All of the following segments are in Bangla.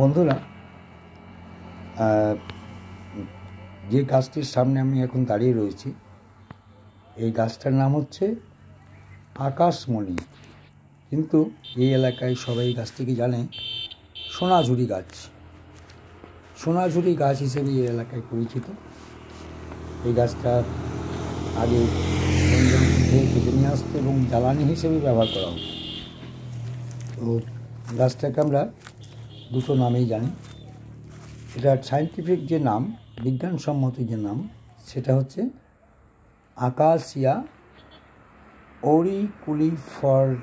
বন্ধুরা, যে গাছটির সামনে আমি এখন দাঁড়িয়ে রয়েছি, এই গাছটার নাম হচ্ছে আকাশমণি। কিন্তু এই এলাকায় সবাই গাছটিকে জানে সোনাঝুরি গাছ। সোনাঝুরি গাছ হিসেবে এই এলাকায় পরিচিত। এই গাছটা আগে জঙ্গল থেকে কেটে নিয়ে আসতো এবং জ্বালানি হিসেবে ব্যবহার করা হতো। তো গাছটাকে আমরা দুটো নামেই জানি। এটার সায়েন্টিফিক যে নাম, বিজ্ঞানসম্মত যে নাম, সেটা হচ্ছে আকাশিয়া অরিকুলিফর্মিস।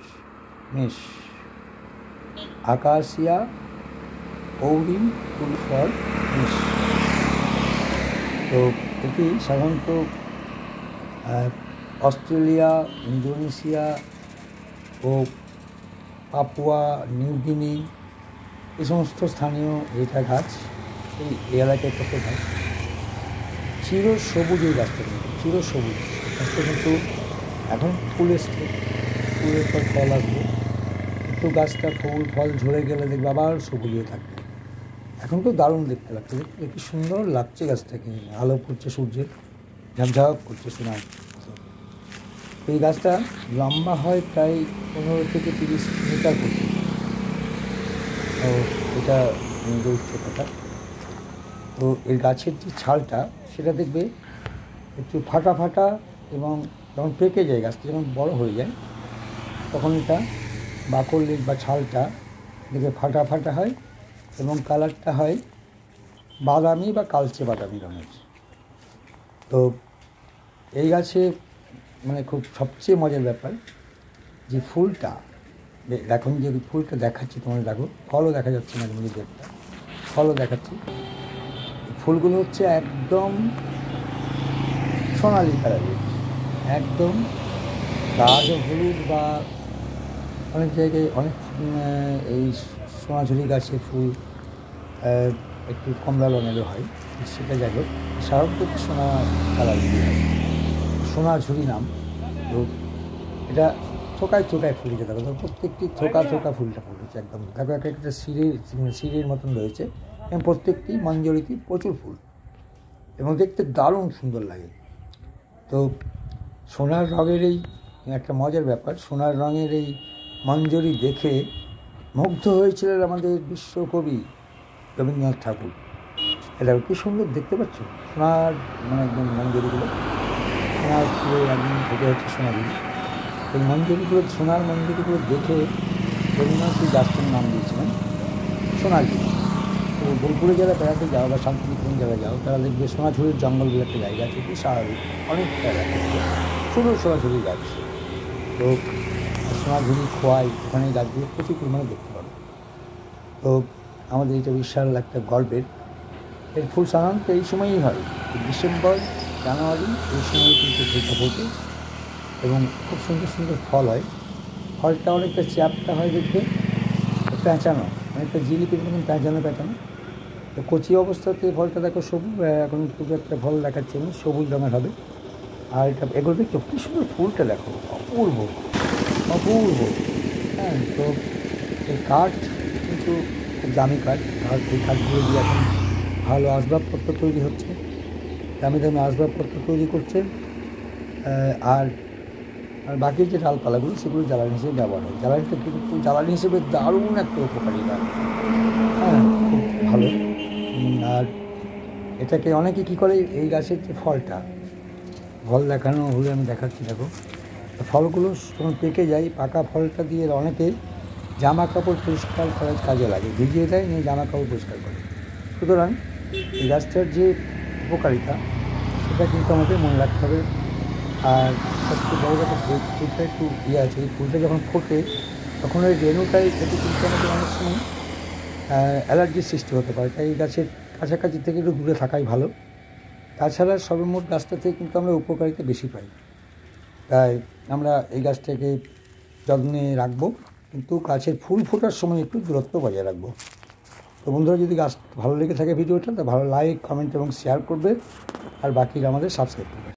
আকাশিয়া অরিকুলিফর্মিস। তো এটি সাধারণত অস্ট্রেলিয়া, ইন্দোনেশিয়া ও পাপুয়া নিউগিনি এই সমস্ত স্থানীয় এটা গাছ, এই এলাকায় কত গাছ চিরসবুজ। এই গাছটা কিন্তু চিরসবুজ গাছটা, কিন্তু এখন ফুল এসছে, ফুলের পর ফল আসবে, কিন্তু গাছটা ফুল ফল ঝরে গেলে দেখবে আবার সবুজ হয়ে থাকবে। এখন তো দারুণ দেখতে লাগছে, দেখতে কি সুন্দর লাগছে গাছটাকে। আলো পড়ছে সূর্যের, ঝাপঝাপ করছে সোনার। এই গাছটা লম্বা হয় প্রায় 15 থেকে 30 মিটার পর্যন্ত। তো এটা উচ্চতা। তো এই গাছের যে ছালটা, সেটা দেখবে একটু ফাটা ফাটা, এবং যখন পেকে যায়, গাছটা যখন বড় হয়ে যায়, তখন এটা বাকলের বা ছালটা দেখবে ফাটা ফাটা হয় এবং কালারটা হয় বাদামি বা কালচে বাদামি রঙের। তো এই গাছে মানে খুব সবচেয়ে মজার ব্যাপার যে ফুলটা, এখন যে ফুলটা দেখাচ্ছি তোমার, দেখো ফলও দেখা যাচ্ছে, মাঝে মাঝে একটা ফলও দেখাচ্ছি। ফুলগুলো হচ্ছে একদম সোনালি কালারের, একদম গাঢ় হলুদ, বা অনেক জায়গায় অনেক এই সোনাঝুরি গাছের ফুল একটু কমলা রঙেরও হয়, সেটা যাই হোক, সাধারণত সোনা কালার দিয়ে হয়, সোনাঝুরি নাম। তো এটা থোকায় থোকায় ফুলেছে, দেখো প্রত্যেকটি থোকা থোকা ফুলটা ফুটেছে একদম। দেখো একটা সিঁড়ির মতন রয়েছে, এবং প্রত্যেকটি মঞ্জরিতে প্রচুর ফুল, এবং দেখতে দারুণ সুন্দর লাগে। তো সোনার রঙের এই একটা মজার ব্যাপার, সোনার রঙের এই মঞ্জরি দেখে মুগ্ধ হয়েছিলেন আমাদের বিশ্বকবি রবীন্দ্রনাথ ঠাকুর। এটা কি সুন্দর দেখতে পাচ্ছ, সোনার মানে একদম মঞ্জরিগুলো, সোনার ফুলে একদম ফুটে হচ্ছে সোনাঝুরি। এই মঞ্জরিগুলো, সোনার মঞ্জরিগুলো দেখে রবীন্দ্রনাথ এই গাছটার নাম দিয়েছিলেন সোনাঝুরি। তো বোলপুরে যারা বেড়াতে যাও বা শান্তিনিকেতন যারা যাও, তারা দেখবে সোনাঝুরির জঙ্গল বলে একটা জায়গা আছে, খুব স্বাভাবিক, অনেক জায়গা সুন্দর সোনাঝুরি গাছ। তো সোনাঝুরি খোয়াই, ওখানে এই গাছগুলো প্রচুর পরিমাণে দেখতে পাবে। তো আমাদের এটা বিশাল একটা গল্পের। এর ফুল সাধারণত এই সময়ই হয়, ডিসেম্বর জানুয়ারি, এই সময় কিন্তু ফুলটা ফোটে এবং খুব সুন্দর সুন্দর ফল হয়। ফলটা অনেকটা চ্যাপটা হয়, দেখবে পেঁচানো, অনেকটা জিলিপির মতন পেঁচানো পেঁচানো। তো কচি অবস্থাতে ফলটা দেখো সবুজ, এখন খুব একটা ফল দেখাচ্ছে না, সবুজ রঙের হবে। আর এটা এগুলো দেখছো কী সুন্দর ফুলটা, দেখো অপূর্ব অপূর্ব। হ্যাঁ, তো এই কাঠ কিন্তু খুব দামি কাঠ, আর এই কাঠগুলো দিয়ে এখন ভালো আসবাবপত্র তৈরি হচ্ছে, দামি দামি আসবাবপত্র তৈরি করছে। আর আর বাকি যে ডালপালাগুলো, সেগুলো জ্বালানি হিসেবে ব্যবহার হয়। জ্বালানিটা কিন্তু জ্বালানি হিসেবে দারুণ একটা উপকারী গাছ, হ্যাঁ, খুব ভালো। আর এটাকে অনেকে কী করে, এই গাছের যে ফলটা, ফল দেখানো হলে আমি দেখাচ্ছি, দেখো ফলগুলো যখন পেকে যায়, পাকা ফলটা দিয়ে অনেকে জামা কাপড় পরিষ্কার করার কাজে লাগে, ভিজিয়ে দেয়, নিয়ে জামা কাপড় পরিষ্কার করে। সুতরাং এই গাছটার যে উপকারিতা, সেটা কিন্তু আমাদের মনে রাখতে হবে। আর সবচেয়ে বড় কথা, ফুলটা একটু আছে, এই ফুলটা যখন ফোটে, তখন ওই রেণুটাই খেতে কিন্তু আমাদের অনেক সময় অ্যালার্জির সৃষ্টি হতে পারে। তাই এই গাছের কাছাকাছি থেকে একটু দূরে থাকাই ভালো। তাছাড়া সর্বমোট গাছটা থেকে কিন্তু আমরা উপকারিতা বেশি পাই, তাই আমরা এই গাছটাকে যত্নে রাখবো, কিন্তু গাছের ফুল ফোটার সময় একটু দূরত্ব বজায় রাখবো। তো বন্ধুরা, যদি গাছ ভালো লেগে থাকে ভিডিওটা, তো ভালো লাইক, কমেন্ট এবং শেয়ার করবে, আর বাকিরা আমাদের সাবস্ক্রাইব করবে।